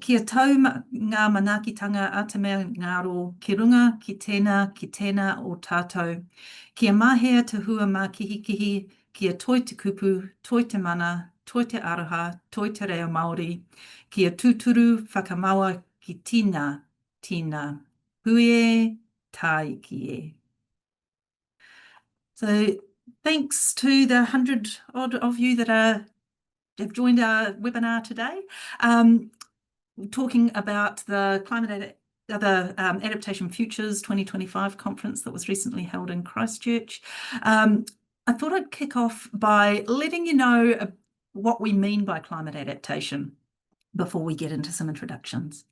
Kia tau ngā manaakitanga a te mea ngaro ki runga, ki tēnā o tātou. Kia mahea te hua mā kihikihi, kia toi te kupu, toi te mana, toi te aroha, toi te reo Māori, kia tūturu whakamaua ki tīna. Hui tāiki e. So thanks to the 100 odd of you that have joined our webinar today. Talking about the Adaptation Futures 2025 conference that was recently held in Christchurch. I thought I'd kick off by letting you know what we mean by climate adaptation before we get into some introductions.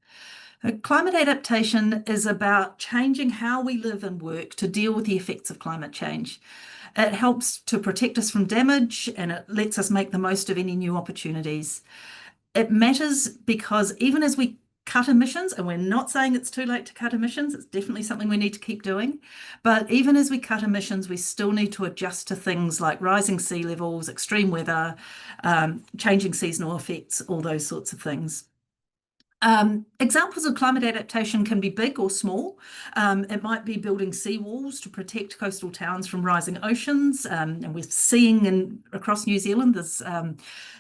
Climate adaptation is about changing how we live and work to deal with the effects of climate change. It helps to protect us from damage, and it lets us make the most of any new opportunities. It matters because even as we cut emissions, and we're not saying it's too late to cut emissions, it's definitely something we need to keep doing, but even as we cut emissions, we still need to adjust to things like rising sea levels, extreme weather, changing seasonal effects, all those sorts of things. Examples of climate adaptation can be big or small. It might be building seawalls to protect coastal towns from rising oceans, and we're seeing across New Zealand there's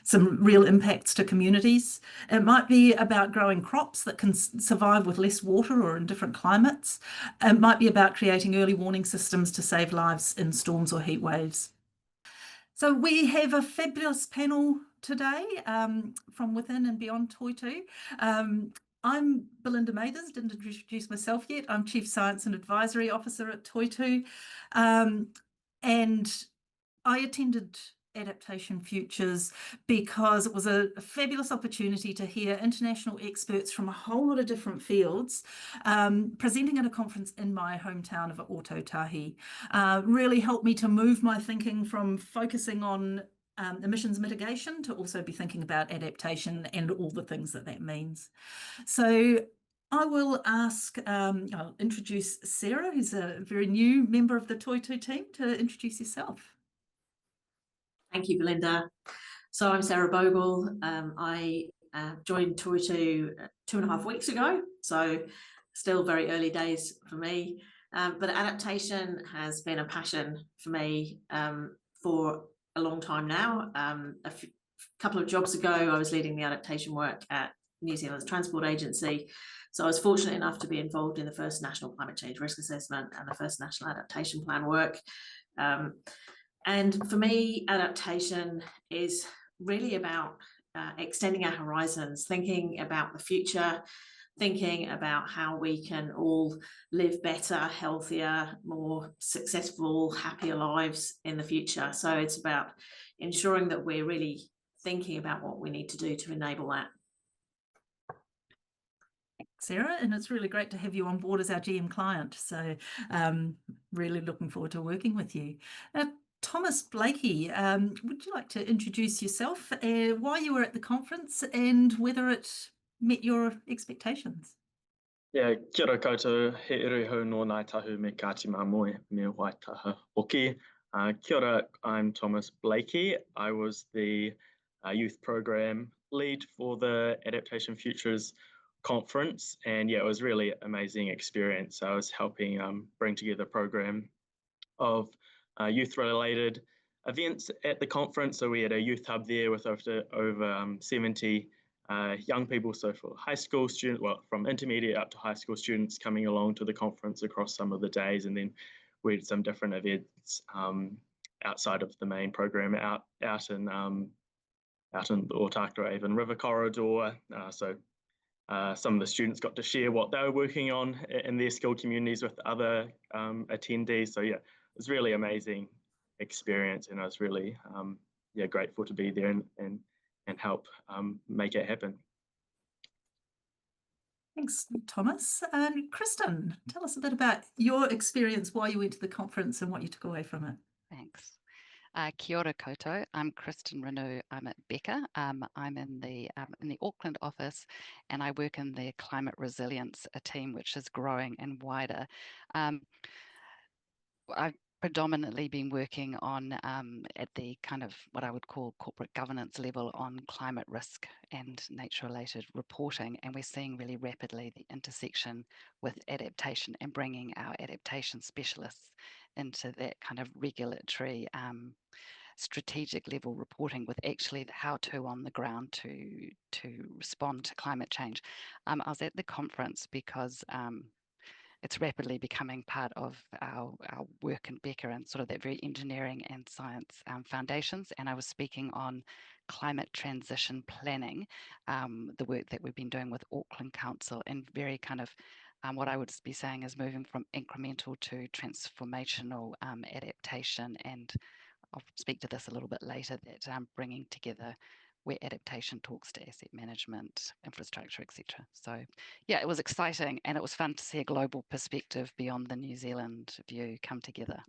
some real impacts to communities. It might be about growing crops that can survive with less water or in different climates. It might be about creating early warning systems to save lives in storms or heat waves. So we have a fabulous panel today from within and beyond Toitu. I'm Belinda Mathers, didn't introduce myself yet. I'm Chief Science and Advisory Officer at Toitu. And I attended Adaptation Futures because it was a fabulous opportunity to hear international experts from a whole lot of different fields presenting at a conference in my hometown of Ōtautahi. Really helped me to move my thinking from focusing on emissions mitigation to also be thinking about adaptation and all the things that means. So I will I'll introduce Sarah, who's a very new member of the Toitu team, to introduce yourself. Thank you, Belinda. So I'm Sarah Bogle. I joined Toitu 2.5 weeks ago, so still very early days for me. But adaptation has been a passion for me for a long time now. A couple of jobs ago, I was leading the adaptation work at New Zealand's Transport Agency. So I was fortunate enough to be involved in the first National Climate Change Risk Assessment and the first National Adaptation Plan work. And for me, adaptation is really about extending our horizons, thinking about the future, thinking about how we can all live better, healthier, more successful, happier lives in the future. So it's about ensuring that we're really thinking about what we need to do to enable that. Sarah, and it's really great to have you on board as our GM client. So really looking forward to working with you. Thomas Blakey, would you like to introduce yourself, why you were at the conference and whether it met your expectations? Yeah, kia ora koutou, he uru hou no nai tahu me kāti mā moe me waitaha hoki. Kia ora, I'm Thomas Blakey. I was the youth program lead for the Adaptation Futures Conference, and yeah, it was really amazing experience. I was helping bring together a program of youth-related events at the conference. So we had a youth hub there with over 70 young people, so for high school students, well, from intermediate up to high school students coming along to the conference across some of the days, and then we had some different events outside of the main program out in the Ōtākara Avon River corridor. So some of the students got to share what they were working on in their school communities with other attendees. So yeah, it was really amazing experience, and I was really grateful to be there and help make it happen. Thanks, Thomas. And Kristen, tell us a bit about your experience, why you went to the conference and what you took away from it. Thanks. Kia ora koutou. I'm Kristen Renew. I'm at Becca. I'm in the Auckland office, and I work in the climate resilience team, which is growing and wider. predominantly been working on at the kind of what I would call corporate governance level on climate risk and nature-related reporting, and we're seeing really rapidly the intersection with adaptation and bringing our adaptation specialists into that kind of regulatory strategic level reporting with actually the how-to on the ground to respond to climate change. I was at the conference because it's rapidly becoming part of our work in Becca and sort of that very engineering and science foundations. And I was speaking on climate transition planning, the work that we've been doing with Auckland Council, and very kind of what I would be saying is moving from incremental to transformational adaptation. And I'll speak to this a little bit later, that bringing together where adaptation talks to asset management, infrastructure, etc. So yeah, it was exciting, and it was fun to see a global perspective beyond the New Zealand view come together.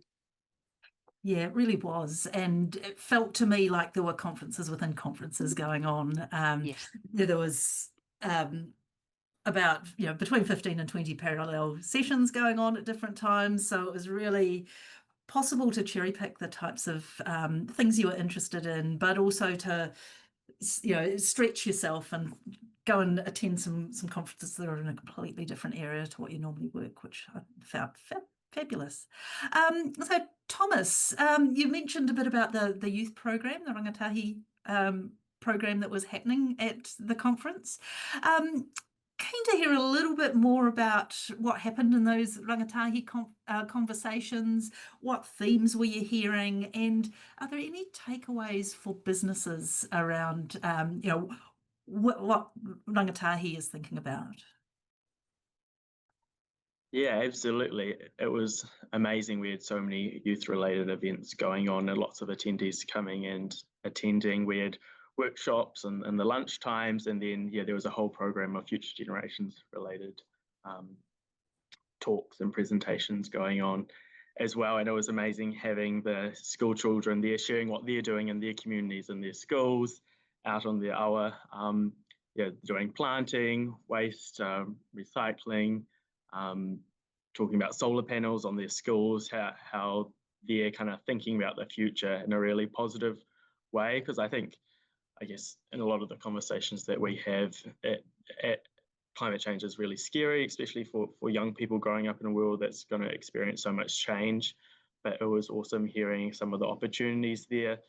Yeah, it really was. And it felt to me like there were conferences within conferences going on. Yes. There was about, between 15 and 20 parallel sessions going on at different times. So it was really possible to cherry pick the types of things you were interested in, but also to stretch yourself and go and attend some conferences that are in a completely different area to what you normally work, which I found fabulous. So Thomas, you mentioned a bit about the youth program, the Rangatahi program that was happening at the conference. Keen to hear a little bit more about what happened in those rangatahi conversations. What themes were you hearing, and are there any takeaways for businesses around what rangatahi is thinking about? Yeah, absolutely. It was amazing. We had so many youth-related events going on and lots of attendees coming and attending. We had workshops and the lunch times, and then there was a whole program of future generations related talks and presentations going on as well. And it was amazing having the school children there sharing what they're doing in their communities and their schools, out on their awa, doing planting, waste, recycling, talking about solar panels on their schools, how they're kind of thinking about the future in a really positive way. Because I guess in a lot of the conversations that we have, climate change is really scary, especially for young people growing up in a world that's going to experience so much change. But it was awesome hearing some of the opportunities there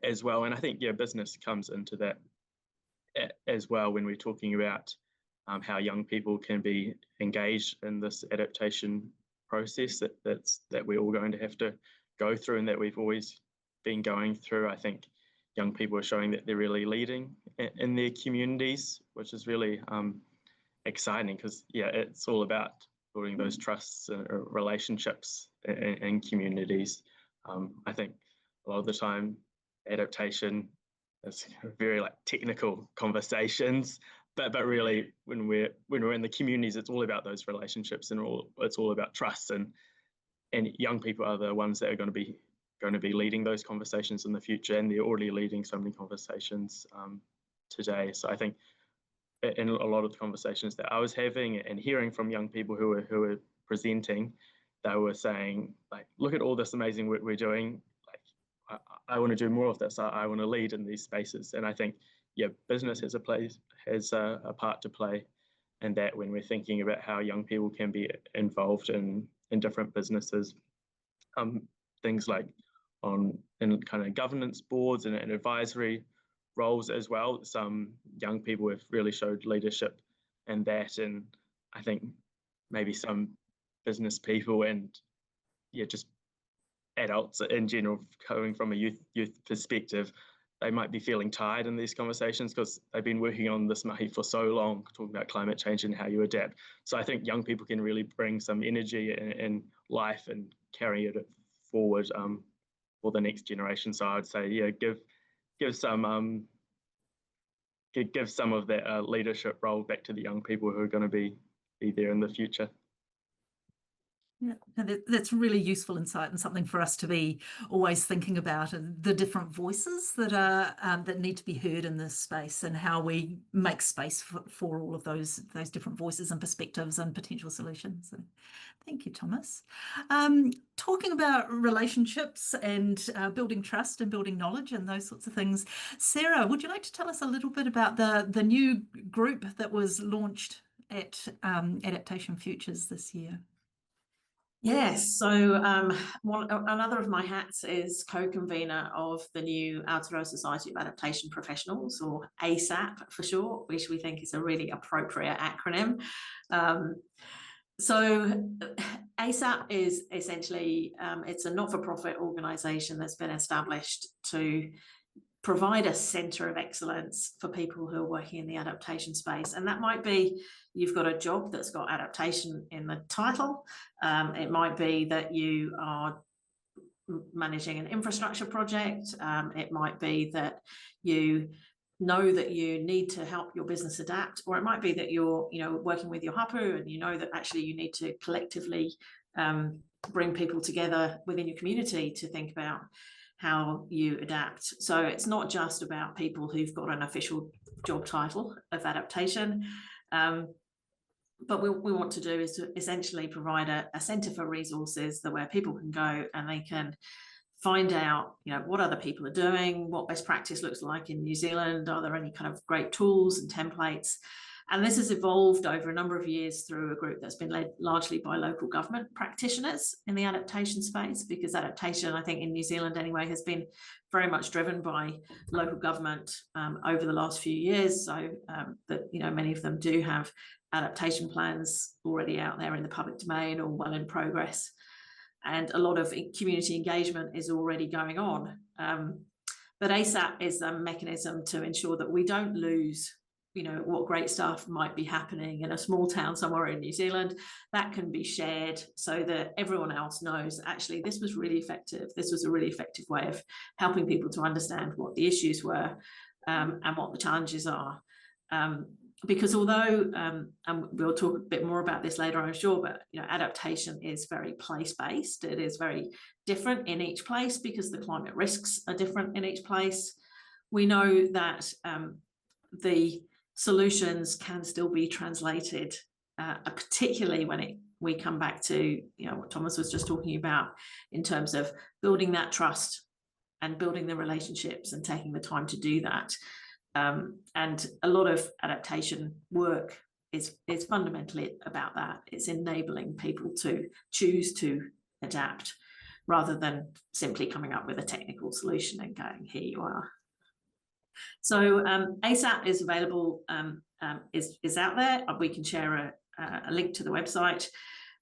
as well. And I think, business comes into that as well when we're talking about how young people can be engaged in this adaptation process that we're all going to have to go through and that we've always been going through. I think young people are showing that they're really leading in their communities, which is really exciting because, it's all about building those trusts and relationships in communities. I think a lot of the time adaptation is very technical conversations, but really when we're in the communities, it's all about those relationships and it's all about trust, and young people are the ones that are going to be leading those conversations in the future, and they're already leading so many conversations today. So I think in a lot of the conversations that I was having and hearing from young people who were presenting, they were saying, look at all this amazing work we're doing. I want to do more of this. I want to lead in these spaces. And I think, business has a part to play in that when we're thinking about how young people can be involved in different businesses. Things like in kind of governance boards and advisory roles as well. Some young people have really showed leadership in that, and I think maybe some business people and just adults in general, coming from a youth perspective, they might be feeling tired in these conversations because they've been working on this mahi for so long, talking about climate change and how you adapt. So I think young people can really bring some energy and life and carry it forward for the next generation. So I'd say, give some of that leadership role back to the young people who are going to be there in the future. Yeah, that's really useful insight and something for us to be always thinking about, the different voices that are that need to be heard in this space, and how we make space for all of those different voices and perspectives and potential solutions. So, thank you, Thomas. Talking about relationships and building trust and building knowledge and those sorts of things, Sarah, would you like to tell us a little bit about the new group that was launched at Adaptation Futures this year? Yes, so another of my hats is co-convener of the new Aotearoa Society of Adaptation Professionals, or ASAP for short, which we think is a really appropriate acronym. So ASAP is essentially, it's a not-for-profit organisation that's been established to provide a centre of excellence for people who are working in the adaptation space. And that might be you've got a job that's got adaptation in the title. It might be that you are managing an infrastructure project. It might be that you know that you need to help your business adapt, or it might be that you're working with your hapu and you know that actually you need to collectively bring people together within your community to think about how you adapt. So it's not just about people who've got an official job title of adaptation. But what we want to do is to essentially provide a centre for resources where people can go and they can find out, what other people are doing, what best practice looks like in New Zealand. Are there any kind of great tools and templates? And this has evolved over a number of years through a group that's been led largely by local government practitioners in the adaptation space, because adaptation, I think in New Zealand anyway, has been very much driven by local government over the last few years. So that, many of them do have adaptation plans already out there in the public domain or well in progress. And a lot of community engagement is already going on. But ASAP is a mechanism to ensure that we don't lose what great stuff might be happening in a small town somewhere in New Zealand. That can be shared so that everyone else knows, actually, this was really effective. This was a really effective way of helping people to understand what the issues were and what the challenges are. Because although, and we'll talk a bit more about this later, I'm sure, but adaptation is very place-based. It is very different in each place because the climate risks are different in each place. We know that the solutions can still be translated, particularly when we come back to what Thomas was just talking about in terms of building that trust and building the relationships and taking the time to do that. And a lot of adaptation work is fundamentally about that. It's enabling people to choose to adapt rather than simply coming up with a technical solution and going, here you are. So ASAP is available, is out there. We can share a link to the website,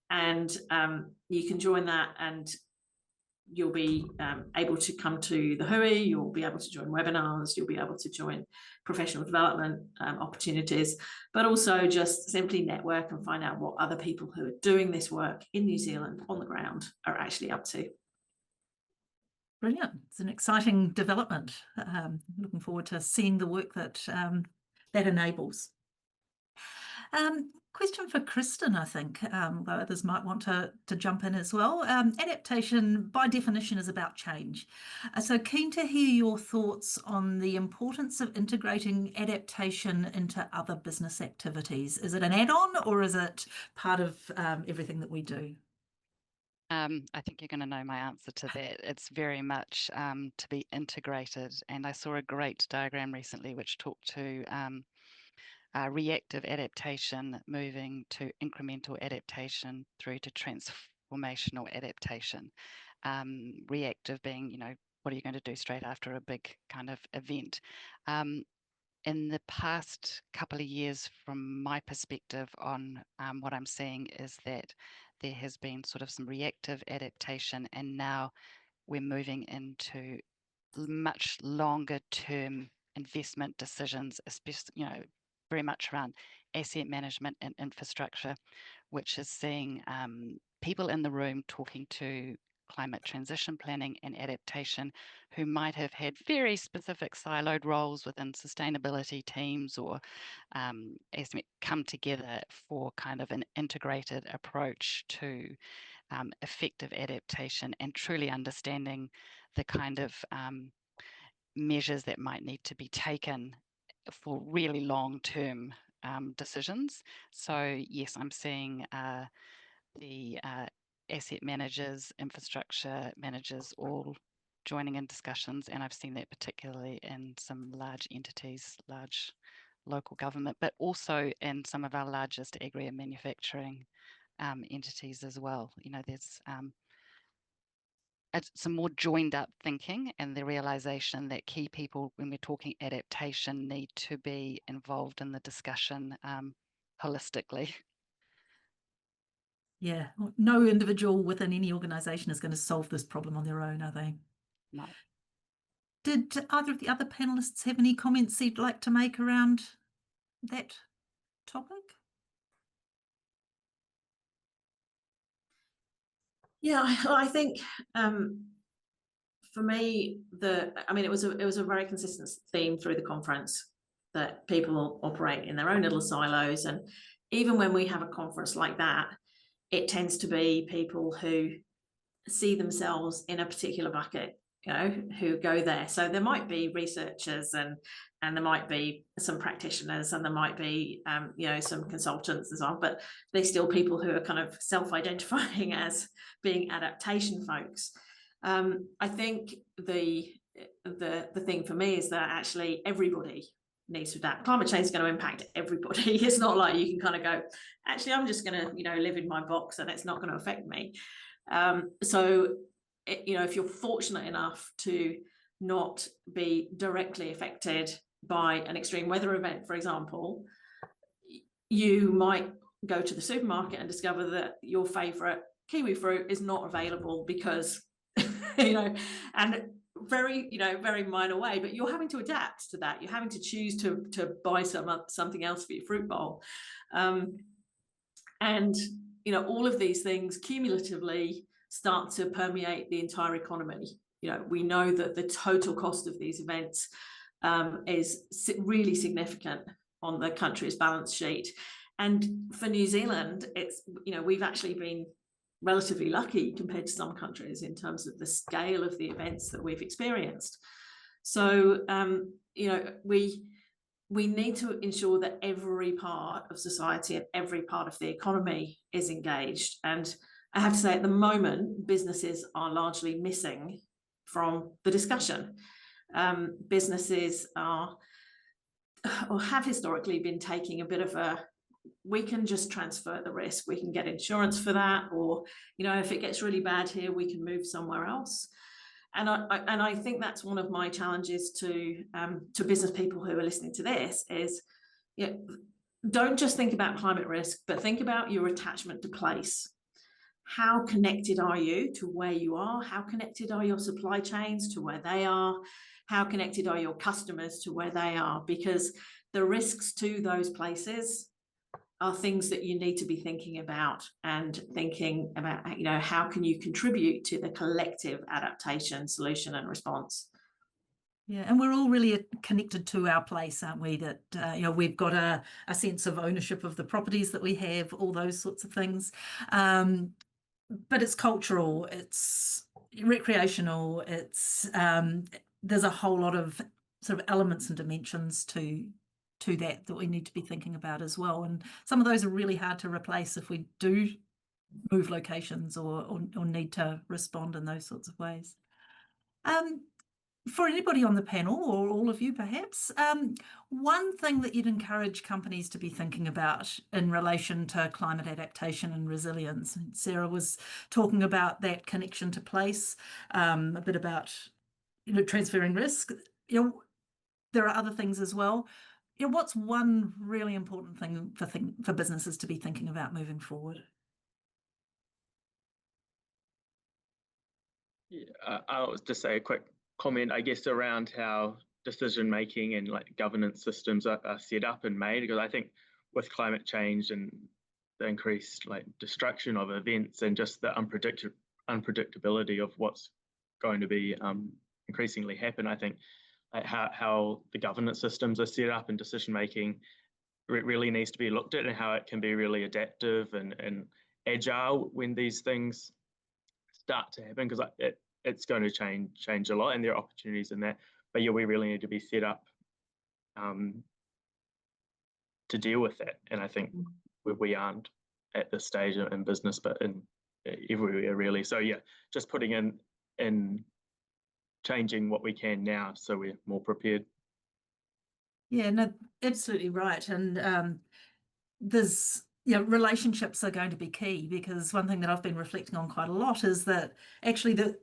and you can join that, and you'll be able to come to the hui, you'll be able to join webinars, you'll be able to join professional development opportunities, but also just simply network and find out what other people who are doing this work in New Zealand on the ground are actually up to. Brilliant. It's an exciting development. Looking forward to seeing the work that that enables. Question for Kristen, I think, though others might want to jump in as well. Adaptation, by definition, is about change. So keen to hear your thoughts on the importance of integrating adaptation into other business activities. Is it an add-on, or is it part of everything that we do? I think you're going to know my answer to that. It's very much to be integrated. And I saw a great diagram recently which talked to reactive adaptation moving to incremental adaptation through to transformational adaptation. Reactive being, what are you going to do straight after a big kind of event? In the past couple of years, from my perspective on what I'm seeing is that there has been sort of some reactive adaptation, and now we're moving into much longer term investment decisions, especially, very much around asset management and infrastructure, which is seeing people in the room talking to climate transition planning and adaptation who might have had very specific siloed roles within sustainability teams or come together for kind of an integrated approach to effective adaptation and truly understanding the kind of measures that might need to be taken for really long-term decisions. So yes, I'm seeing the asset managers, infrastructure managers all joining in discussions, and I've seen that particularly in some large entities, large local government, but also in some of our largest agri and manufacturing entities as well. You know, there's some more joined up thinking and the realization that key people, when we're talking adaptation, need to be involved in the discussion holistically. Yeah, no individual within any organisation is going to solve this problem on their own, are they? No. Did either of the other panelists have any comments you'd like to make around that topic? Yeah, I think for me, it was a very consistent theme through the conference that people operate in their own little silos, and even when we have a conference like that, it tends to be people who see themselves in a particular bucket, you know, who go there. So there might be researchers and there might be some practitioners and there might be you know, some consultants and so on, but they're still people who are kind of self-identifying as being adaptation folks. I think the thing for me is that actually everybody needs to adapt. Climate change is going to impact everybody. It's not like you can kind of go, actually, I'm just going to, you know, live in my box and it's not going to affect me. So, you know, if you're fortunate enough to not be directly affected by an extreme weather event, for example, you might go to the supermarket and discover that your favorite kiwi fruit is not available because, you know, and very, you know, very minor way, but you're having to adapt to that. You're having to choose to buy something else for your fruit bowl. And, you know, all of these things cumulatively start to permeate the entire economy. You know, we know that the total cost of these events is really significant on the country's balance sheet. And for New Zealand, it's, you know, we've actually been relatively lucky compared to some countries in terms of the scale of the events that we've experienced. So, you know, we need to ensure that every part of society and every part of the economy is engaged. And I have to say, at the moment, businesses are largely missing from the discussion. Businesses are, or have historically been taking a bit of a, we can just transfer the risk, we can get insurance for that, or, you know, if it gets really bad here, we can move somewhere else. And I think that's one of my challenges to business people who are listening to this is, you know, don't just think about climate risk, but think about your attachment to place. How connected are you to where you are? How connected are your supply chains to where they are? How connected are your customers to where they are? Because the risks to those places are things that you need to be thinking about, and thinking about, you know, how can you contribute to the collective adaptation, solution and response. Yeah, and we're all really connected to our place, aren't we? That, you know, we've got a sense of ownership of the properties that we have, all those sorts of things. But it's cultural, it's recreational, it's there's a whole lot of sort of elements and dimensions to that we need to be thinking about as well. And some of those are really hard to replace if we do move locations or need to respond in those sorts of ways. For anybody on the panel, or all of you perhaps, one thing that you'd encourage companies to be thinking about in relation to climate adaptation and resilience. And Sarah was talking about that connection to place, a bit about, you know, transferring risk. You know, there are other things as well. You know, what's one really important thing for businesses to be thinking about moving forward? Yeah, I'll just say a quick comment, I guess, around how decision making and like governance systems are set up and made, because I think with climate change and the increased like destruction of events and just the unpredictability of what's going to be increasingly happen, I think how the governance systems are set up and decision making really needs to be looked at, and how it can be really adaptive and agile when these things start to happen, because it's going to change a lot, and there are opportunities in that. But yeah, we really need to be set up to deal with that. And I think we aren't at this stage in business, but in everywhere really. So yeah, just putting in changing what we can now so we're more prepared. Yeah, no, absolutely right. And there's, relationships are going to be key, because one thing that I've been reflecting on quite a lot is that actually the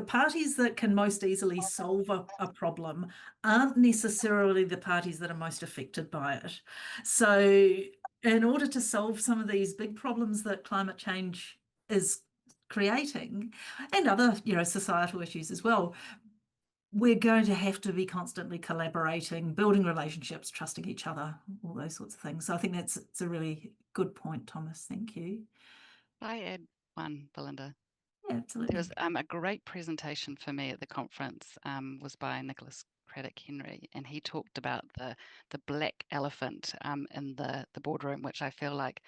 parties that can most easily solve a problem aren't necessarily the parties that are most affected by it. So in order to solve some of these big problems that climate change is creating, and other, societal issues as well, we're going to have to be constantly collaborating, building relationships, trusting each other, all those sorts of things. So I think it's a really good point, Thomas. Thank you. I add one, Belinda. Yeah, absolutely. There was a great presentation for me at the conference, was by Nicholas Craddock Henry, and he talked about the black elephant in the boardroom, which I feel like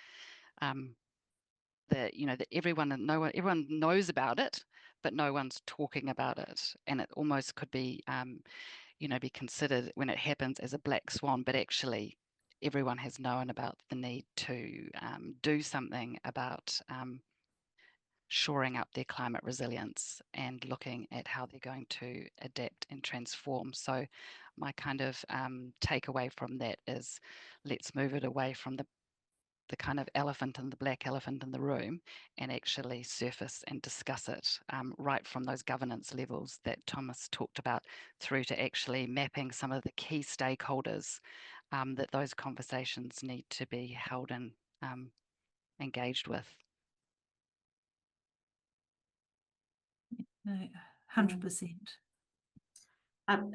that everyone knows about it, but no one's talking about it, and it almost could be be considered when it happens as a black swan, but actually everyone has known about the need to do something about shoring up their climate resilience and looking at how they're going to adapt and transform. So my kind of takeaway from that is, let's move it away from the kind of elephant and the black elephant in the room, and actually surface and discuss it right from those governance levels that Thomas talked about, through to actually mapping some of the key stakeholders that those conversations need to be held and engaged with. No, 100%.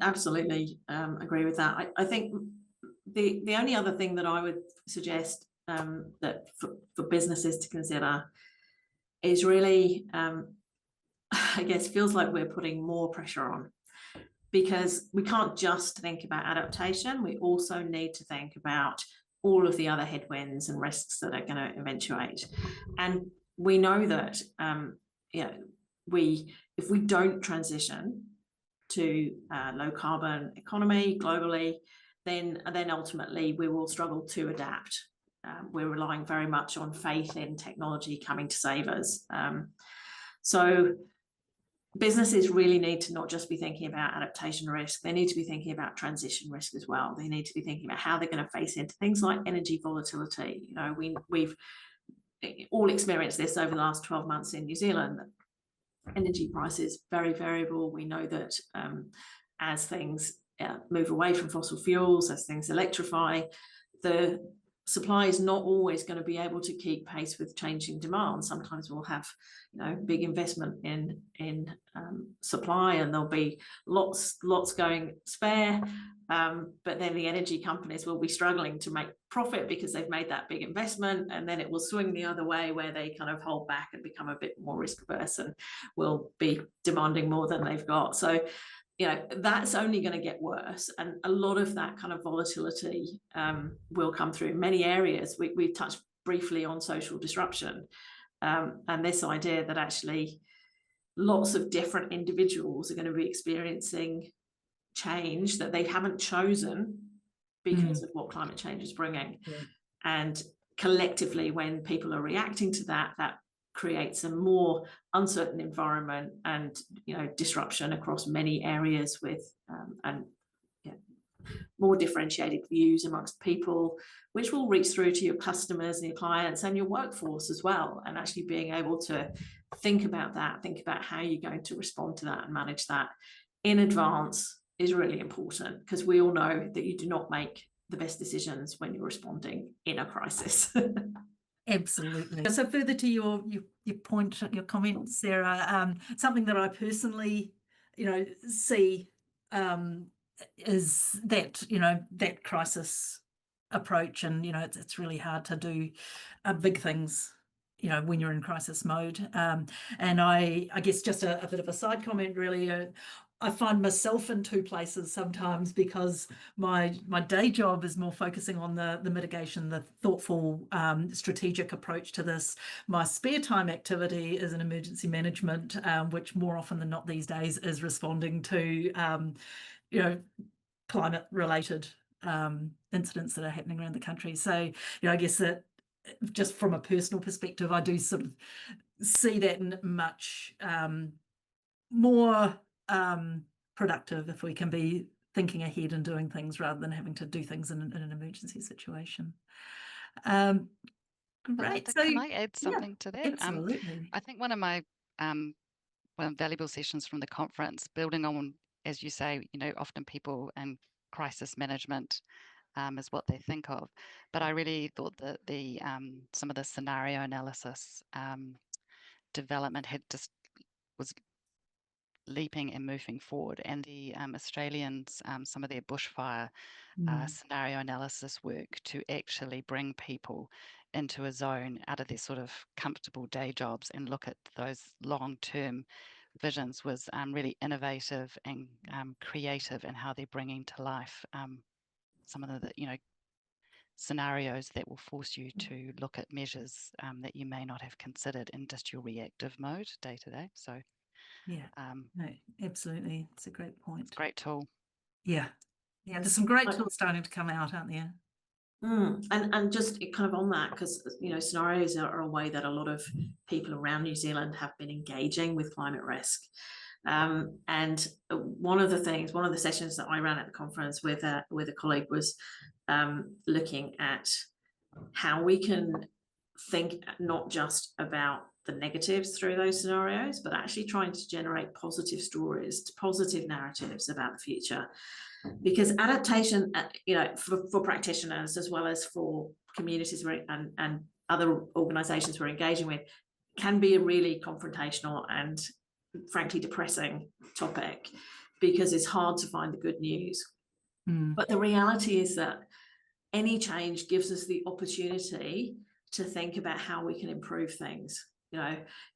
Absolutely agree with that. I think the only other thing that I would suggest that for businesses to consider is really, I guess, feels like we're putting more pressure on, because we can't just think about adaptation. We also need to think about all of the other headwinds and risks that are going to eventuate. And we know that if we don't transition to a low carbon economy globally, then ultimately we will struggle to adapt. We're relying very much on faith in technology coming to save us. So businesses really need to not just be thinking about adaptation risk, they need to be thinking about transition risk as well. They need to be thinking about how they're going to face into things like energy volatility. We've all experienced this over the last 12 months in New Zealand. Energy prices very variable. We know that as things move away from fossil fuels, as things electrify, the supply is not always going to be able to keep pace with changing demand. Sometimes we'll have big investment in supply, and there'll be lots going spare, but then the energy companies will be struggling to make profit because they've made that big investment, and then it will swing the other way where they kind of hold back and become a bit more risk averse and will be demanding more than they've got. So that's only going to get worse, and a lot of that kind of volatility will come through in many areas. We touched briefly on social disruption, and this idea that actually lots of different individuals are going to be experiencing change that they haven't chosen because of what climate change is bringing. And collectively, when people are reacting to that creates a more uncertain environment and disruption across many areas with more differentiated views amongst people, which will reach through to your customers and your clients and your workforce as well. And actually being able to think about how you're going to respond to that and manage that in advance is really important, because we all know that you do not make the best decisions when you're responding in a crisis. Absolutely. So further to your point, your comment, Sarah, something that I personally, see is that, that crisis approach, and, it's really hard to do big things, when you're in crisis mode. And I guess just a bit of a side comment, really, I find myself in two places sometimes, because my day job is more focusing on the mitigation, the thoughtful, strategic approach to this. My spare time activity is in emergency management, which more often than not these days is responding to, climate related incidents that are happening around the country. So, I guess that just from a personal perspective, I do sort of see that in much more productive if we can be thinking ahead and doing things rather than having to do things in an emergency situation. Great. Belinda, So can I add something to that? absolutely. I think one of my valuable sessions from the conference, building on, as you say, often people in crisis management is what they think of, but I really thought that the some of the scenario analysis development was leaping and moving forward, and the Australians, some of their bushfire scenario analysis work to actually bring people into a zone out of their sort of comfortable day jobs and look at those long-term visions was really innovative and creative in how they're bringing to life some of the scenarios that will force you to look at measures that you may not have considered in just your reactive mode day to day. So yeah, no, absolutely, it's a great point. It's a great tool. Yeah, there's some great tools starting to come out, aren't there? And just kind of on that, because scenarios are a way that a lot of people around New Zealand have been engaging with climate risk. And one of the sessions that I ran at the conference with a colleague was looking at how we can think not just about the negatives through those scenarios, but actually trying to generate positive stories, positive narratives about the future. Because adaptation, for practitioners as well as for communities and other organisations we're engaging with, can be a really confrontational and frankly depressing topic, because it's hard to find the good news. But the reality is that any change gives us the opportunity to think about how we can improve things.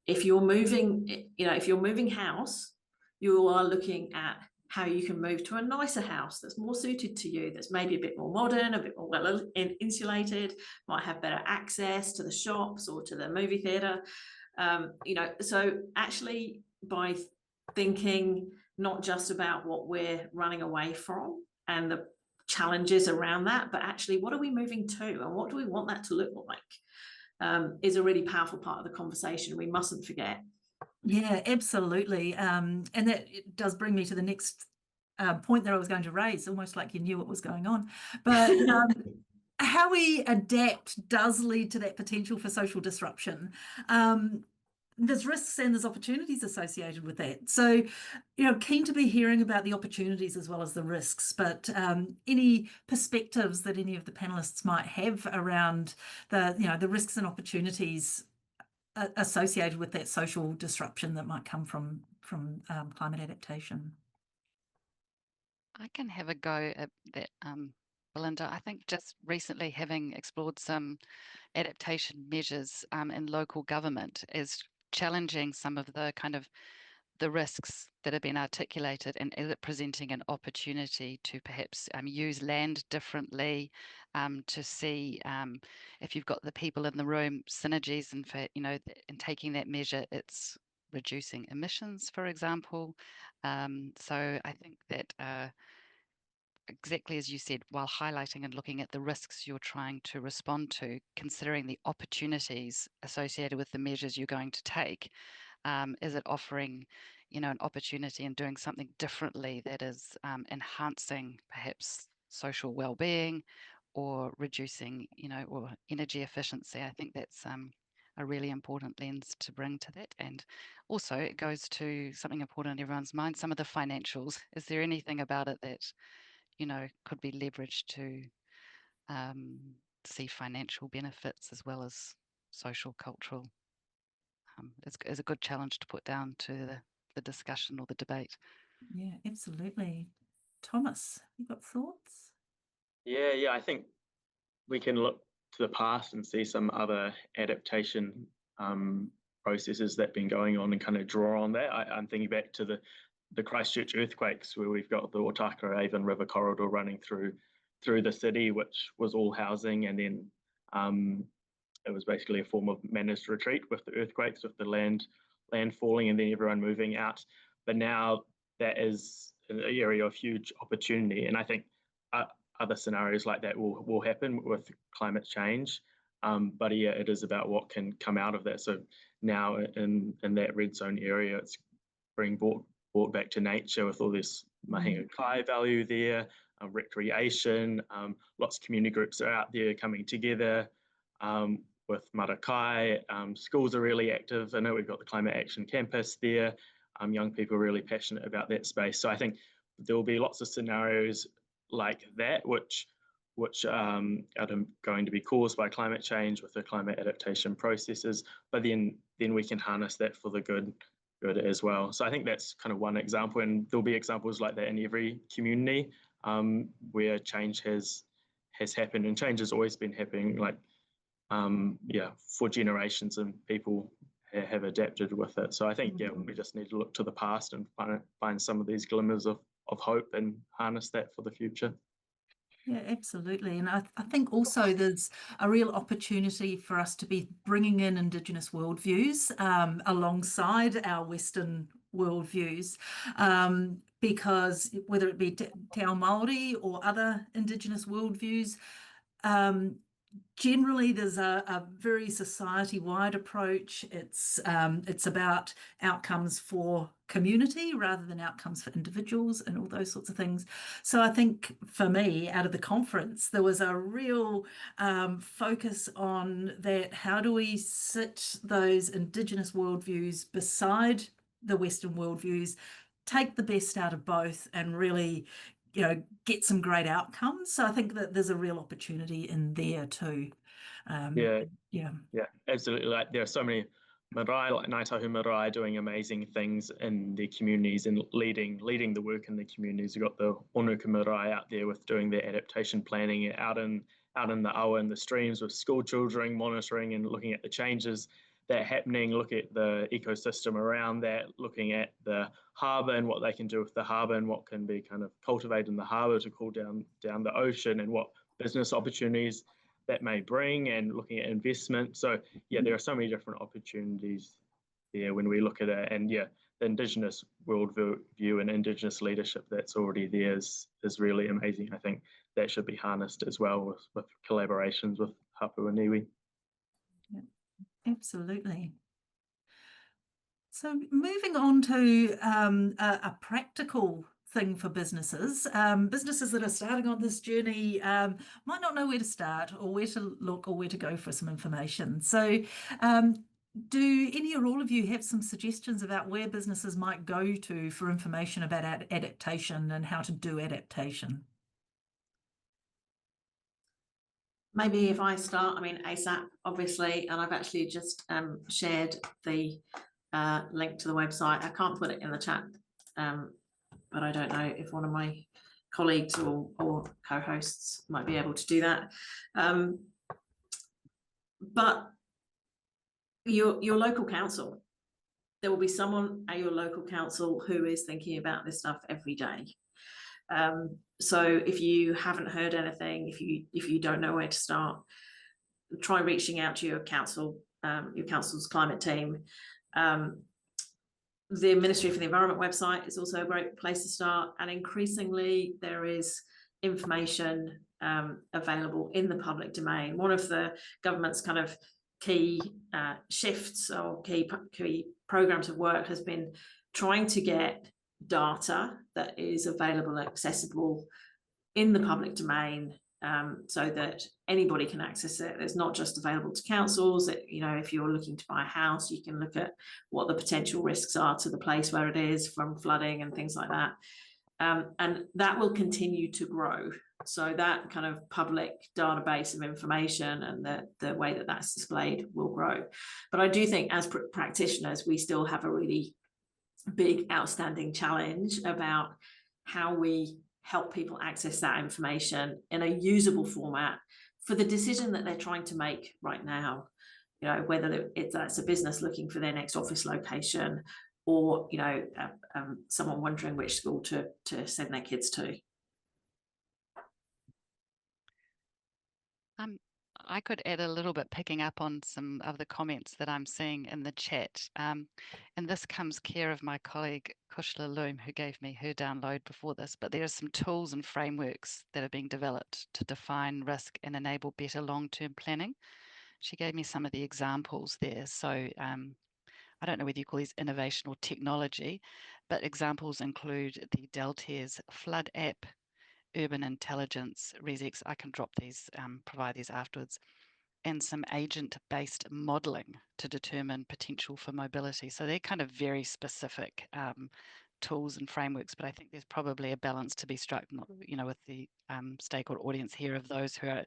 If you're moving house, you are looking at how you can move to a nicer house that's more suited to you, that's maybe a bit more modern, a bit more well insulated, might have better access to the shops or to the movie theatre. So actually, by thinking not just about what we're running away from and the challenges around that, but actually what are we moving to and what do we want that to look like, is a really powerful part of the conversation we mustn't forget. Yeah, absolutely. And that does bring me to the next point that I was going to raise, almost like you knew what was going on. But how we adapt does lead to that potential for social disruption. There's risks and there's opportunities associated with that. So, keen to be hearing about the opportunities as well as the risks, but any perspectives that any of the panelists might have around the risks and opportunities associated with that social disruption that might come from climate adaptation. I can have a go at that, Belinda. I think just recently, having explored some adaptation measures in local government, is challenging some of the kind of the risks that have been articulated, and is it presenting an opportunity to perhaps use land differently, to see if you've got the people in the room, synergies, and for in taking that measure, it's reducing emissions, for example. So I think that exactly as you said, while highlighting and looking at the risks you're trying to respond to, considering the opportunities associated with the measures you're going to take, is it offering, an opportunity and doing something differently that is enhancing perhaps social well-being or reducing, or energy efficiency? I think that's a really important lens to bring to that. And also it goes to something important in everyone's mind, some of the financials. Is there anything about it that could be leveraged to see financial benefits as well as social, cultural? Is a good challenge to put down to the discussion or the debate. Yeah, absolutely. Thomas, you got thoughts? Yeah, I think we can look to the past and see some other adaptation processes that have been going on and kind of draw on that. I'm thinking back to the Christchurch earthquakes, where we've got the Otaka Avon River corridor running through the city, which was all housing, and then it was basically a form of managed retreat with the earthquakes, with the land falling, and then everyone moving out. But now that is an area of huge opportunity, and I think other scenarios like that will happen with climate change. But yeah, it is about what can come out of that. So now in that red zone area, it's being brought back to nature with all this mahinga kai value there, recreation. Lots of community groups are out there coming together with marakai. Schools are really active. I know we've got the Climate Action Campus there. Young people are really passionate about that space. So I think there will be lots of scenarios like that, which are going to be caused by climate change with the climate adaptation processes, but then we can harness that for the good as well. So I think that's kind of one example, and there'll be examples like that in every community where change has happened, and change has always been happening, like for generations, and people have adapted with it. So I think we just need to look to the past and find some of these glimmers of hope and harness that for the future. Yeah, absolutely. And I think also there's a real opportunity for us to be bringing in Indigenous worldviews alongside our Western worldviews, because whether it be Te Ao Māori or other Indigenous worldviews, generally there's a very society-wide approach. It's about outcomes for community rather than outcomes for individuals and all those sorts of things. So I think for me, out of the conference, there was a real focus on that. How do we sit those Indigenous worldviews beside the Western worldviews, take the best out of both, and really get some great outcomes? So I think that there's a real opportunity in there too. Yeah, absolutely. Like there are so many marae, like Ngāi Tahu marae, doing amazing things in their communities and leading the work in the communities. You've got the Onuka marae out there with doing their adaptation planning out in the awa and the streams with school children, monitoring and looking at the changes that are happening, look at the ecosystem around that, looking at the harbour and what they can do with the harbour and what can be kind of cultivated in the harbour to cool down the ocean, and what business opportunities that may bring, and looking at investment. So yeah, there are so many different opportunities there when we look at it. And yeah, the Indigenous worldview and Indigenous leadership that's already there is really amazing. I think that should be harnessed as well with collaborations with Papua Niue. Yeah, absolutely. So moving on to a practical thing for businesses. Businesses that are starting on this journey might not know where to start or where to look or where to go for some information. So do any or all of you have some suggestions about where businesses might go to for information about adaptation and how to do adaptation? Maybe if I start, I mean, ASAP, obviously, and I've actually just shared the link to the website. I can't put it in the chat, but I don't know if one of my colleagues or co-hosts might be able to do that. But your local council, there will be someone at your local council who is thinking about this stuff every day. So if you haven't heard anything, if you don't know where to start, try reaching out to your council's climate team. The Ministry for the Environment website is also a great place to start, and increasingly there is information available in the public domain. One of the government's kind of key shifts or key programs of work has been trying to get data that is available and accessible in the public domain, so that anybody can access it. It's not just available to councils. If you're looking to buy a house, you can look at what the potential risks are to the place where it is from flooding and things like that. And that will continue to grow. So that kind of public database of information and the way that that's displayed will grow. But I do think as practitioners, we still have a really big outstanding challenge about how we help people access that information in a usable format for the decision that they're trying to make right now. Whether that's a business looking for their next office location, or, you know, someone wondering which school to send their kids to. I could add a little bit, picking up on some of the comments that I'm seeing in the chat. And this comes care of my colleague Kushla Loom, who gave me her download before this. But there are some tools and frameworks that are being developed to define risk and enable better long-term planning. She gave me some of the examples there. So I don't know whether you call these innovation or technology, but examples include the Deltares Flood app, Urban Intelligence, ResX. I can drop these, provide these afterwards, and some agent-based modelling to determine potential for mobility. So they're kind of very specific tools and frameworks, but I think there's probably a balance to be struck, you know, with the stakeholder audience here, of those who are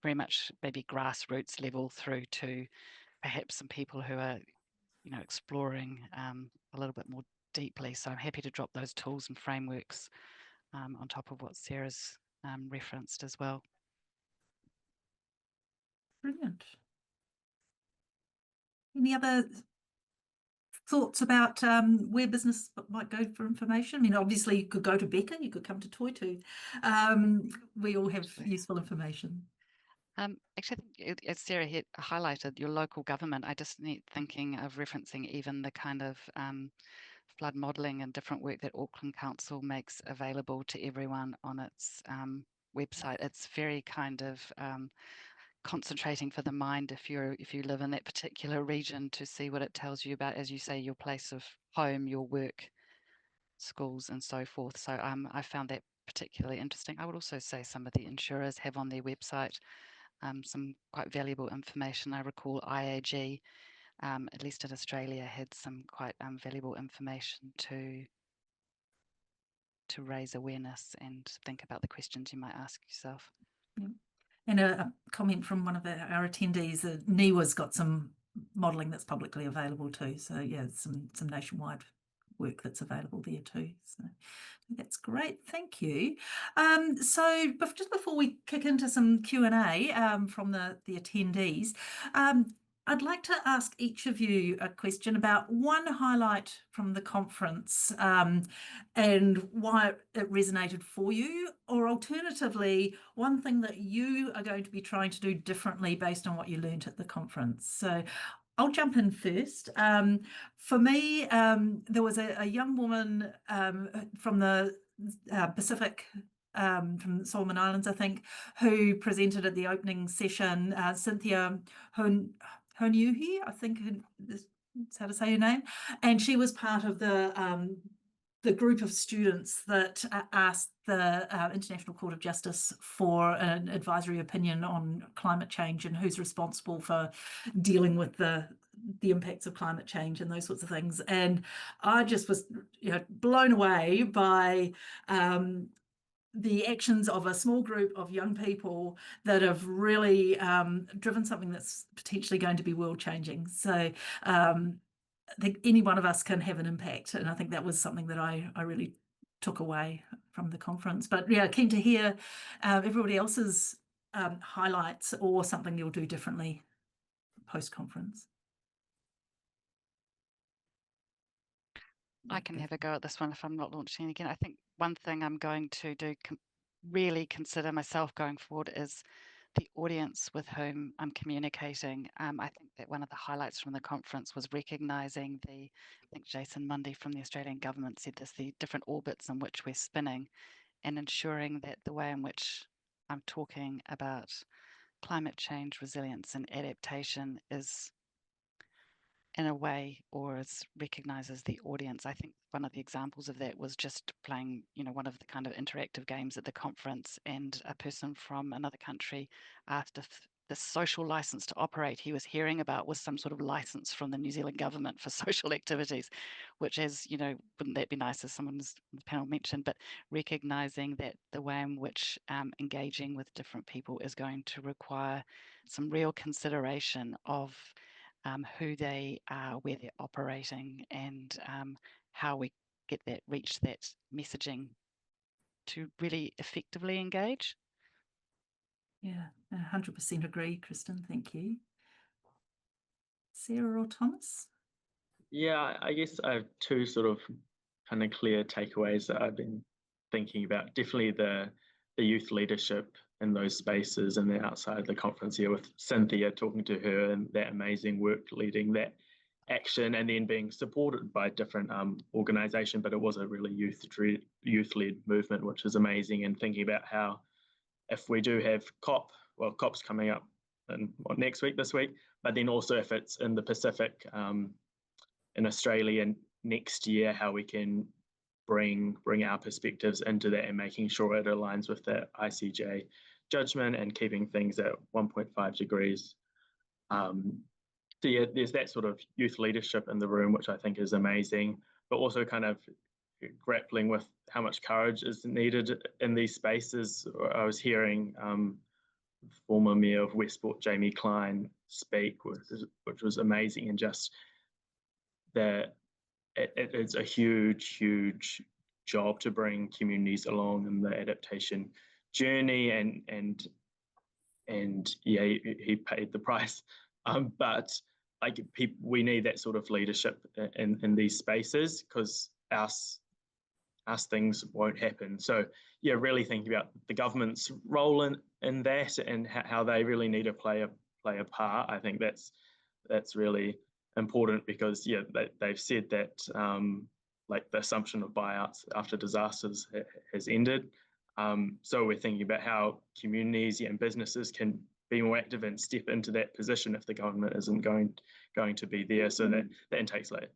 very much maybe grassroots level through to perhaps some people who are, you know, exploring a little bit more deeply. So I'm happy to drop those tools and frameworks on top of what Sarah's referenced as well. Brilliant. Any other thoughts about where business might go for information? I mean, obviously you could go to Becca, you could come to Toitu. We all have useful information. Actually, as Sarah had highlighted, your local government, I just need thinking of referencing even the kind of flood modelling and different work that Auckland Council makes available to everyone on its website. It's very kind of concentrating for the mind if you live in that particular region, to see what it tells you about, as you say, your place of home, your work, schools, and so forth. So I found that particularly interesting. I would also say some of the insurers have on their website some quite valuable information. I recall IAG, at least in Australia, had some quite valuable information to raise awareness and think about the questions you might ask yourself. Yeah. And a comment from one of our attendees, NIWA's got some modelling that's publicly available too. So yeah, some nationwide work that's available there too. So that's great, thank you. So just before we kick into some Q&A from the attendees, I'd like to ask each of you a question about one highlight from the conference and why it resonated for you, or alternatively, one thing that you are going to be trying to do differently based on what you learned at the conference. So I'll jump in first. For me, there was a young woman from the Pacific, from the Solomon Islands, I think, who presented at the opening session, Cynthia Honuhi, I think that's how to say her name, and she was part of the group of students that asked the International Court of Justice for an advisory opinion on climate change and who's responsible for dealing with the impacts of climate change and those sorts of things. And I just was, you know, blown away by the actions of a small group of young people that have really driven something that's potentially going to be world changing. So I think any one of us can have an impact, and I think that was something that I really took away from the conference. But yeah, keen to hear everybody else's highlights or something you'll do differently post-conference. I can have a go at this one if I'm not launching again. I think one thing I'm going to do, really consider myself going forward, is the audience with whom I'm communicating. I think that one of the highlights from the conference was recognising I think Jason Mundy from the Australian government said this, the different orbits in which we're spinning, and ensuring that the way in which I'm talking about climate change, resilience and adaptation is in a way, or as recognises the audience. I think one of the examples of that was just playing, you know, one of the kind of interactive games at the conference, and a person from another country asked if the social license to operate he was hearing about was some sort of license from the New Zealand government for social activities, which, as you know, wouldn't that be nice, as someone on the panel mentioned, but recognising that the way in which engaging with different people is going to require some real consideration of who they are, where they're operating, and how we reach that messaging to really effectively engage. Yeah, 100% agree, Kristen. Thank you. Sarah or Thomas? Yeah, I guess I have two sort of kind of clear takeaways that I've been thinking about. Definitely the youth leadership in those spaces, and then outside the conference here with Cynthia, talking to her and that amazing work leading that action, and then being supported by different organisations. But it was a really youth-led movement, which is amazing. And thinking about how if we do have COP's coming up next week, this week, but then also if it's in the Pacific, in Australia next year, how we can bring our perspectives into that and making sure it aligns with the ICJ judgment and keeping things at 1.5 degrees. So yeah, there's that sort of youth leadership in the room, which I think is amazing, but also kind of grappling with how much courage is needed in these spaces. I was hearing former Mayor of Westport, Jamie Clyne, speak, which was amazing, and just that it's a huge job to bring communities along in the adaptation journey, and yeah, he paid the price, but like we need that sort of leadership in these spaces, because us things won't happen. So yeah, really thinking about the government's role in that, and how they really need to play a part. I think that's really important, because yeah, they've said that like the assumption of buyouts after disasters has ended. So we're thinking about how communities and businesses can be more active and step into that position if the government isn't going to be there. So that takes like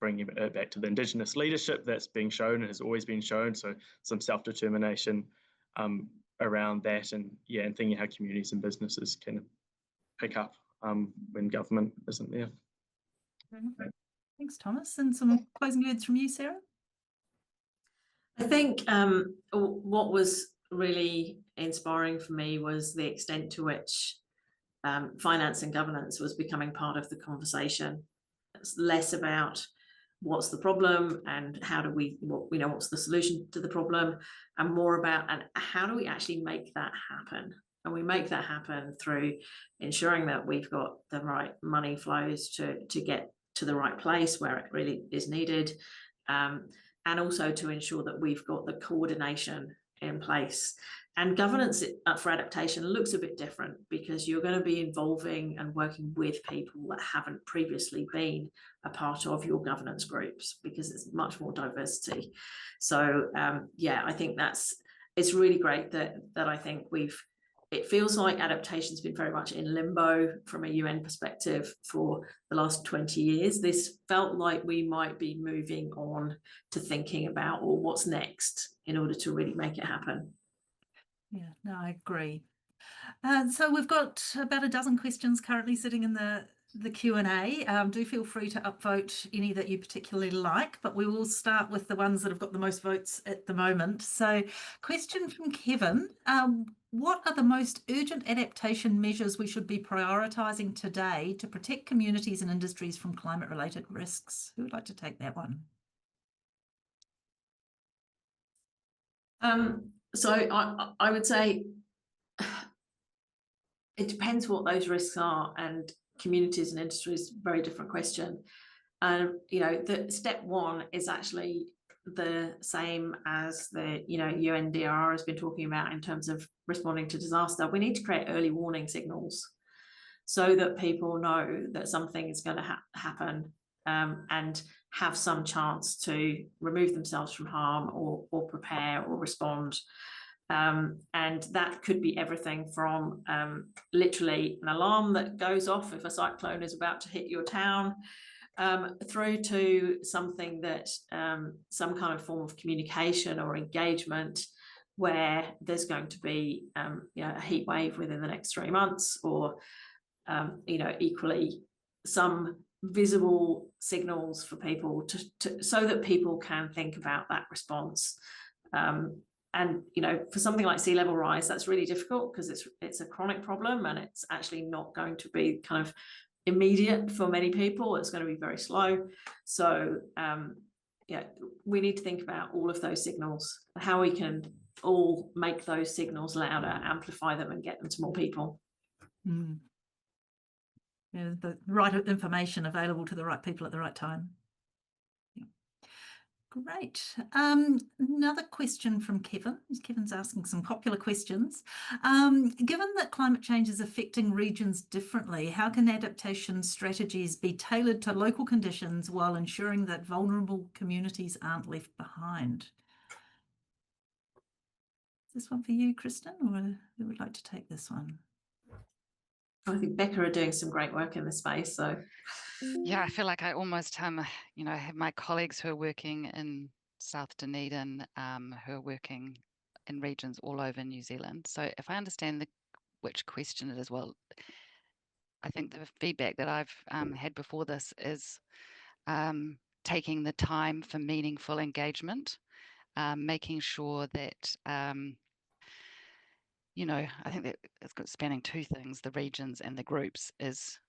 bringing it back to the Indigenous leadership that's being shown and has always been shown. So some self-determination around that, and yeah, and thinking how communities and businesses can pick up when government isn't there. Thanks, Thomas. And some closing words from you, Sarah? I think what was really inspiring for me was the extent to which finance and governance was becoming part of the conversation. It's less about what's the problem and how do what's the solution to the problem, and more about and how do we actually make that happen. And we make that happen through ensuring that we've got the right money flows to get to the right place where it really is needed, and also to ensure that we've got the coordination in place. And governance for adaptation looks a bit different, because you're going to be involving and working with people that haven't previously been a part of your governance groups, because it's much more diversity. So yeah, I think it's really great that I think it feels like adaptation's been very much in limbo from a UN perspective for the last 20 years. This felt like we might be moving on to thinking about, well, what's next in order to really make it happen. Yeah, no, I agree. So we've got about a dozen questions currently sitting in the Q&A. Do feel free to upvote any that you particularly like, but we will start with the ones that have got the most votes at the moment. So question from Kevin, what are the most urgent adaptation measures we should be prioritising today to protect communities and industries from climate-related risks? Who would like to take that one? So I would say it depends what those risks are, and communities and industries, very different question. The step one is actually the same as the UNDRR has been talking about in terms of responding to disaster. We need to create early warning signals so that people know that something is going to happen, and have some chance to remove themselves from harm, or prepare or respond. And that could be everything from literally an alarm that goes off if a cyclone is about to hit your town, through to something that some kind of form of communication or engagement where there's going to be a heat wave within the next 3 months, or equally some visible signals for people so that people can think about that response. And for something like sea level rise, that's really difficult, because it's a chronic problem, and it's actually not going to be kind of immediate for many people. It's going to be very slow. So yeah, we need to think about all of those signals, how we can all make those signals louder, amplify them, and get them to more people. You know, the right information available to the right people at the right time. Yeah. Great. Another question from Kevin. Kevin's asking some popular questions. Given that climate change is affecting regions differently, how can adaptation strategies be tailored to local conditions while ensuring that vulnerable communities aren't left behind? Is this one for you, Kristen, or who would like to take this one? I think Becca are doing some great work in this space. So Yeah, I feel like I almost, have my colleagues who are working in South Dunedin, who are working in regions all over New Zealand. So if I understand which question it is, well, I think the feedback that I've had before this is taking the time for meaningful engagement, making sure that, I think that it's spanning two things, the regions and the groups, is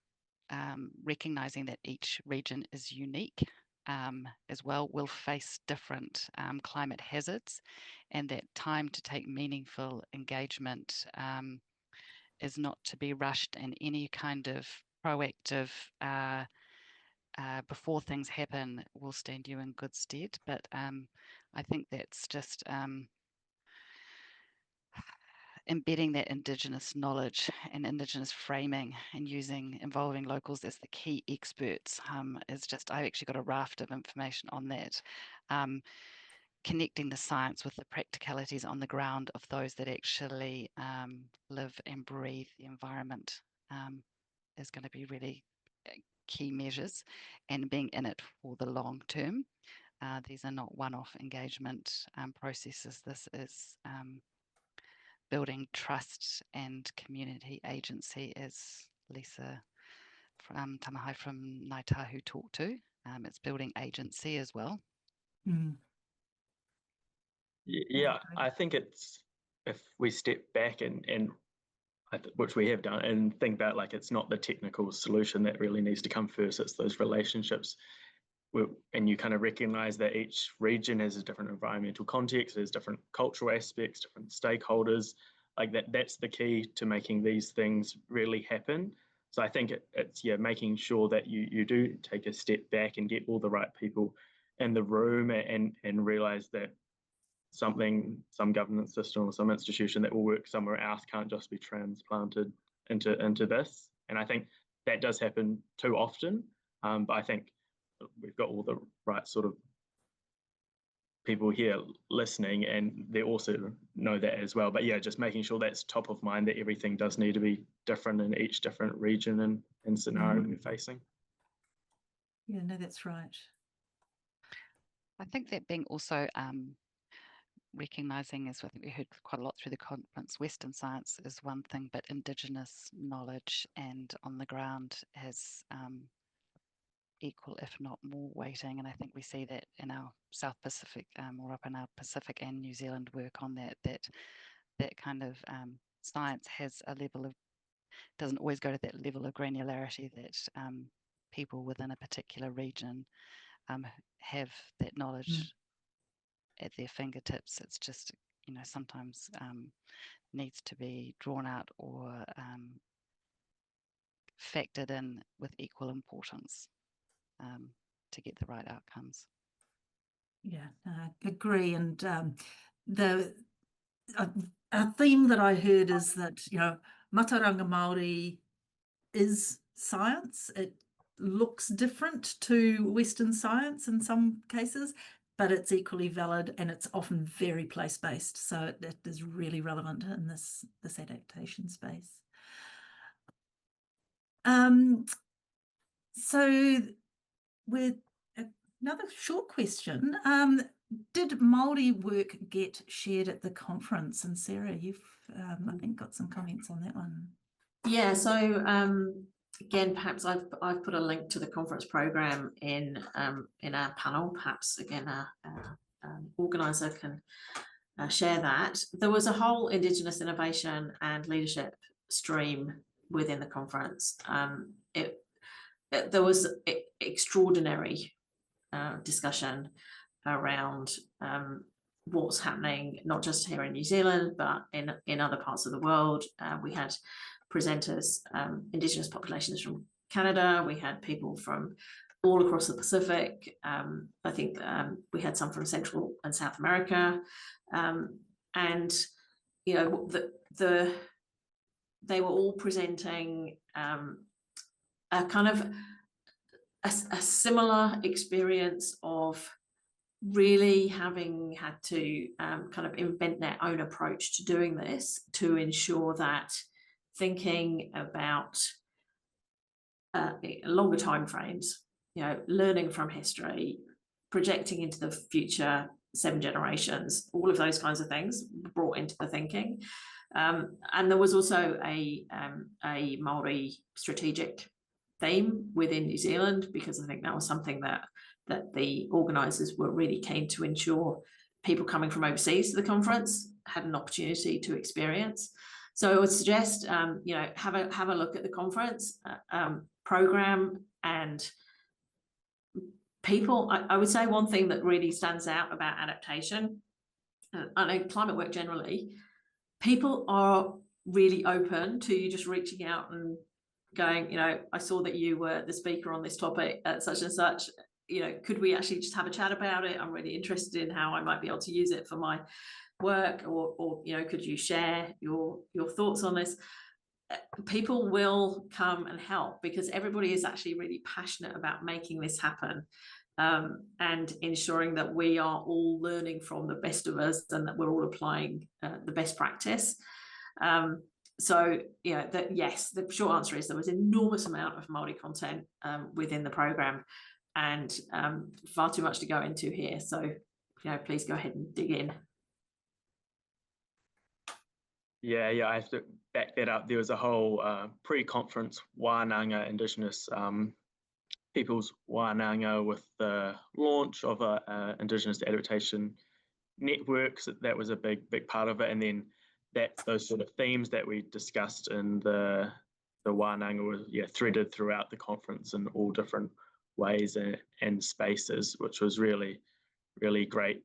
recognizing that each region is unique as well, will face different climate hazards, and that time to take meaningful engagement is not to be rushed, and any kind of proactive before things happen will stand you in good stead. But I think that's just embedding that Indigenous knowledge and Indigenous framing and involving locals as the key experts is just, I've actually got a raft of information on that. Connecting the science with the practicalities on the ground of those that actually live and breathe the environment is going to be really key measures, and being in it for the long term. These are not one-off engagement processes. This is building trust and community agency, as Lisa Tamahai from Ngāi Tahu talked to. It's building agency as well. Mm. Yeah, I think it's, if we step back and which we have done, and think about, like, it's not the technical solution that really needs to come first, it's those relationships. And you kind of recognize that each region has a different environmental context, there's different cultural aspects, different stakeholders, like that's the key to making these things really happen. So I think it's making sure that you do take a step back and get all the right people in the room, and realize that some governance system or some institution that will work somewhere else can't just be transplanted into this. And I think that does happen too often, but I think we've got all the right sort of people here listening, and they also know that as well. But yeah, just making sure that's top of mind, that everything does need to be different in each different region and scenario we're facing. Yeah, no, that's right. I think that being also recognising, as I think we heard quite a lot through the conference, Western science is one thing, but Indigenous knowledge and on the ground has equal, if not more, weighting. And I think we see that in our South Pacific, or up in our Pacific and New Zealand work on that kind of science has a level of, doesn't always go to that level of granularity that people within a particular region have that knowledge at their fingertips. It's just, sometimes needs to be drawn out or factored in with equal importance to get the right outcomes. Yeah, I agree. And a theme that I heard is that, Mataranga Māori is science. It looks different to Western science in some cases, but it's equally valid, and it's often very place-based. So it is really relevant in this adaptation space. So with another short question, did Māori work get shared at the conference? And Sarah, you've I think got some comments on that one. yeah, so again, perhaps I've put a link to the conference program in our panel. Perhaps again, organizer can share that. There was a whole Indigenous innovation and leadership stream within the conference. There was extraordinary discussion around what's happening, not just here in New Zealand, but in other parts of the world. We had presenters, Indigenous populations from Canada, we had people from all across the Pacific. I think we had some from Central and South America, and you know they were all presenting a kind of a similar experience of really having had to kind of invent their own approach to doing this to ensure that thinking about longer time frames, you know, learning from history, projecting into the future 7 generations, all of those kinds of things brought into the thinking. And there was also a Māori strategic theme within New Zealand, because I think that was something that the organisers were really keen to ensure people coming from overseas to the conference had an opportunity to experience. So I would suggest, you know, have a look at the conference program and people. I would say one thing that really stands out about adaptation, and climate work generally, people are really open to you just reaching out and going, you know, I saw that you were the speaker on this topic at such and such, you know, could we actually just have a chat about it? I'm really interested in how I might be able to use it for my work, or you know, could you share your thoughts on this? People will come and help, because everybody is actually really passionate about making this happen, and ensuring that we are all learning from the best of us and that we're all applying the best practice. So, you know, yes, the short answer is there was an enormous amount of Māori content within the program, and far too much to go into here. So, you know, please go ahead and dig in. Yeah, I have to back that up. There was a whole pre-conference wānanga, Indigenous people's wānanga, with the launch of a Indigenous adaptation networks. That was a big part of it, and then those sort of themes that we discussed in the wānanga were threaded throughout the conference in all different ways and spaces, which was really great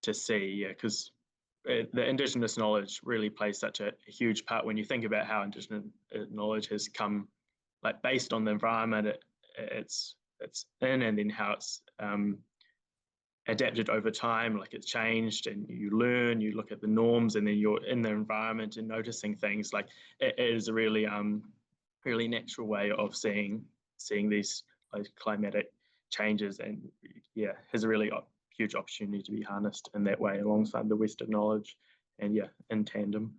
to see. Because the Indigenous knowledge really plays such a huge part when you think about how Indigenous knowledge has come, like, based on the environment it's in, and then how it's adapted over time, like it's changed, and you learn, you look at the norms, and then you're in the environment and noticing things. Like, it is a really natural way of seeing these climatic changes, and has a really huge opportunity to be harnessed in that way alongside the Western knowledge, and in tandem.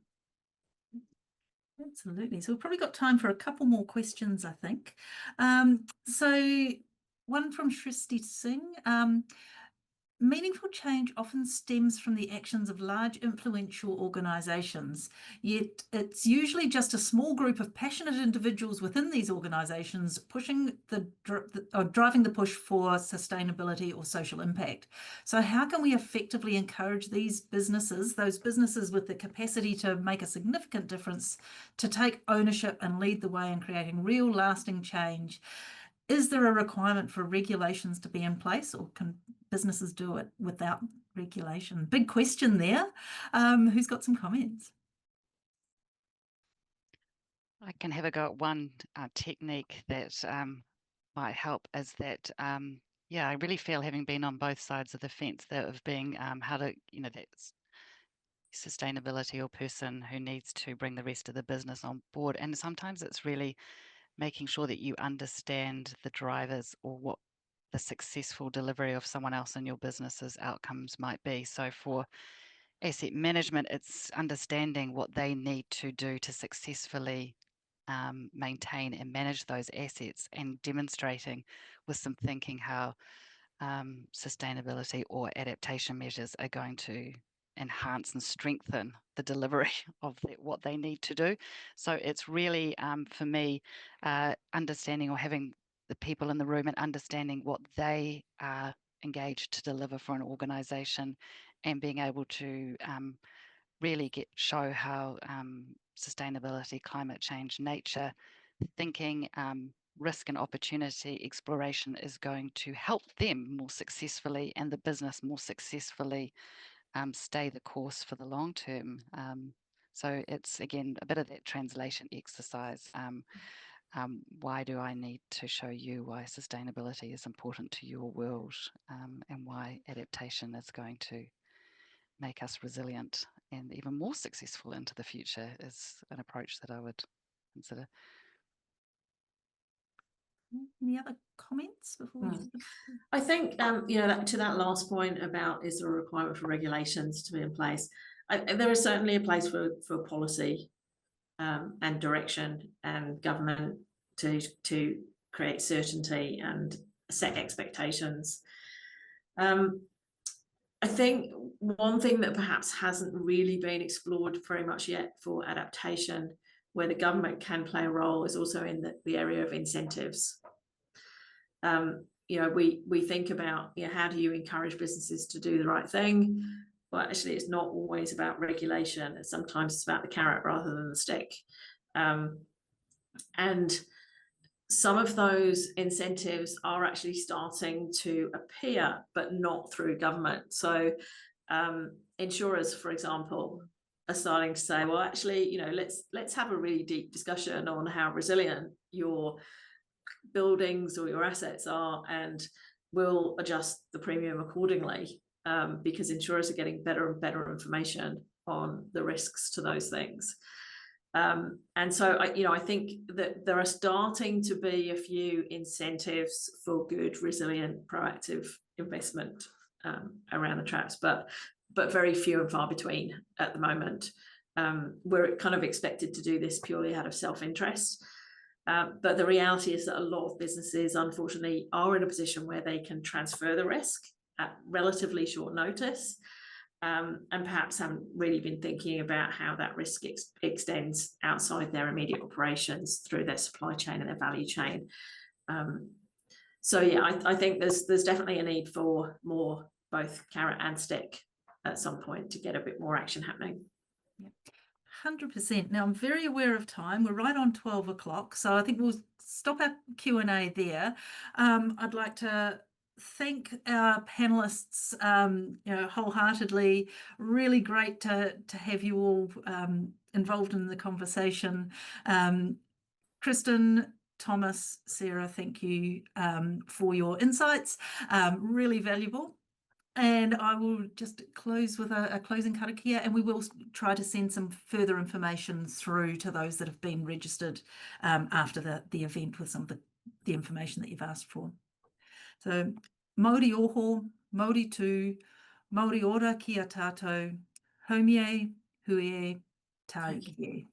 Absolutely. So we've probably got time for a couple more questions, I think. So one from Shristi Singh. Meaningful change often stems from the actions of large influential organisations, yet it's usually just a small group of passionate individuals within these organisations pushing driving the push for sustainability or social impact. So how can we effectively encourage these businesses, those businesses with the capacity to make a significant difference, to take ownership and lead the way in creating real lasting change? Is there a requirement for regulations to be in place, or can businesses do it without regulation? Big question there. Who's got some comments? I can have a go at one technique that might help, is that I really feel, having been on both sides of the fence, that of being how to, you know, that's sustainability or person who needs to bring the rest of the business on board. And sometimes it's really making sure that you understand the drivers, or what the successful delivery of someone else in your business's outcomes might be. So for asset management, it's understanding what they need to do to successfully maintain and manage those assets, and demonstrating with some thinking how sustainability or adaptation measures are going to enhance and strengthen the delivery of what they need to do. So it's really, for me, understanding, or having the people in the room and understanding what they are engaged to deliver for an organization, and being able to really show how sustainability, climate change, nature thinking, risk and opportunity exploration is going to help them more successfully, and the business more successfully stay the course for the long term. So it's, again, a bit of that translation exercise why do I need to show you why sustainability is important to your world, and why adaptation is going to make us resilient and even more successful into the future is an approach that I would consider. Any other comments before we? I think, to that last point about is there a requirement for regulations to be in place? There is certainly a place for policy and direction and government to create certainty and set expectations. I think one thing that perhaps hasn't really been explored very much yet for adaptation, where the government can play a role, is also in the area of incentives. We think about, how do you encourage businesses to do the right thing? Well, actually, it's not always about regulation. Sometimes it's about the carrot rather than the stick. And some of those incentives are actually starting to appear, but not through government. So insurers, for example, are starting to say, well, actually, let's have a really deep discussion on how resilient your buildings or your assets are, and we'll adjust the premium accordingly, because insurers are getting better and better information on the risks to those things. And so I think that there are starting to be a few incentives for good, resilient, proactive investment around the traps, but very few and far between at the moment. We're kind of expected to do this purely out of self-interest. But the reality is that a lot of businesses, unfortunately, are in a position where they can transfer the risk at relatively short notice, and perhaps haven't really been thinking about how that risk extends outside their immediate operations through their supply chain and their value chain. So yeah, I think there's definitely a need for more both carrot and stick at some point to get a bit more action happening. Yep. 100%. Now, I'm very aware of time. We're right on 12 o'clock, so I think we'll stop our Q&A there. I'd like to thank our panelists, wholeheartedly. Really great to have you all involved in the conversation. Kristen, Thomas, Sarah, thank you for your insights. Really valuable. And I will just close with a closing karakia, and we will try to send some further information through to those that have been registered after the event with some of the information that you've asked for. So, Mauri oho, Mauri tū, Mauri ora ki a tātou, haumie, huie, tāu ki e.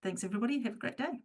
Thanks everybody, have a great day.